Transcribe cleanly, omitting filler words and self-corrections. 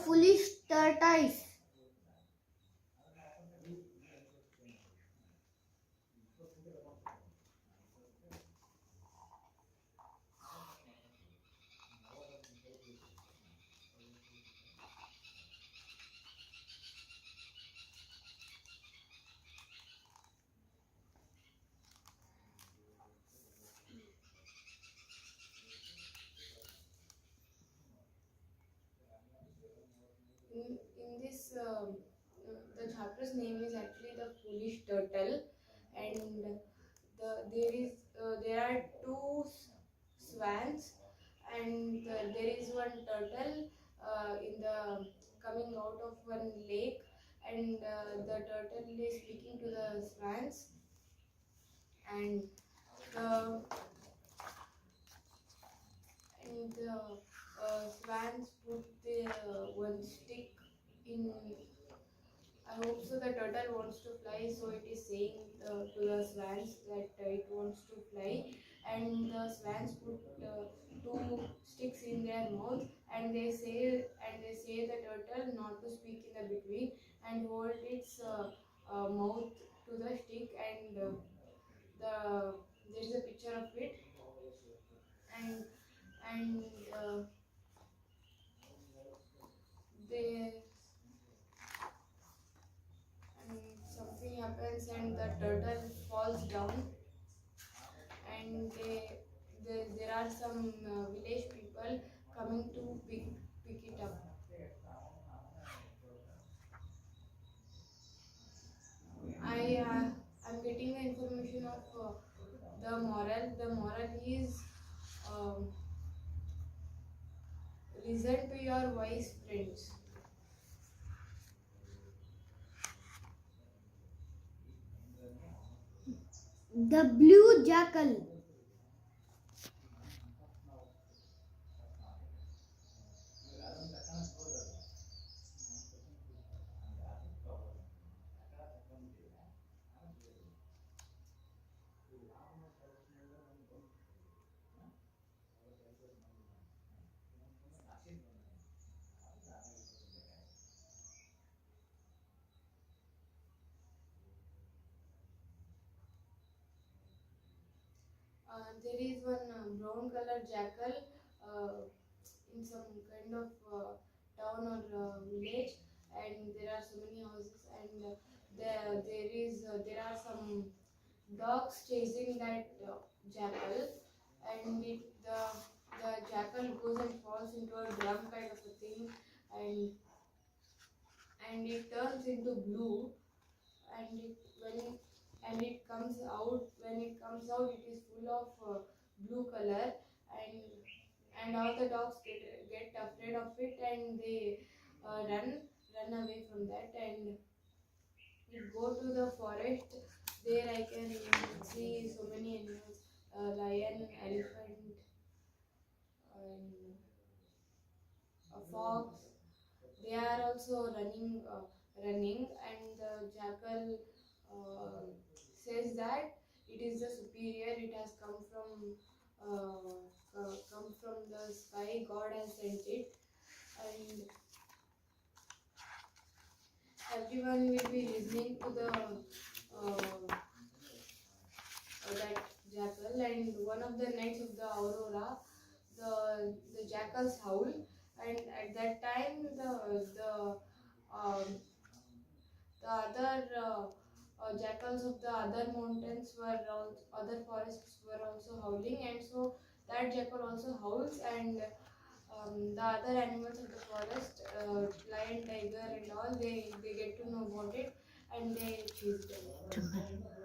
foolish tortoise. In this, the chapter's name is actually the foolish turtle, and there are two swans, and there is one turtle in the coming out of one lake, and the turtle is speaking to the swans, and the swans put the one stick in. I hope so. The turtle wants to fly, so it is saying to the swans that it wants to fly, and the swans put two sticks in their mouth, and they say the turtle not to speak in the between and hold its mouth to the stick, and there is a picture of it, and and they and something happens and the turtle falls down, and there are some village people coming to pick it up. I'm getting the information of the moral. The moral is, um, listen to your wise friends. The blue jackal. There is one brown color jackal uh, in some kind of town or village, and there are so many houses, and there are some dogs chasing that jackal, and the jackal goes and falls into a drum kind of a thing, and it turns into blue, and it comes out. When it comes out, it is full of blue color, and all the dogs get afraid of it, and they run away from that, and we go to the forest. There I can see so many animals, lion, elephant, and a fox. They are also running, and the jackal uh, says that it is the superior. It has come from the sky. God has sent it, and everyone will be listening to the that jackal. And one of the nights of the aurora, the jackals howl, and at that time um, the other jackals of the other mountains other forests were also howling, and so that jackal also howls, and the other animals of the forest, lion, tiger, and all, they get to know about it, and they chase them.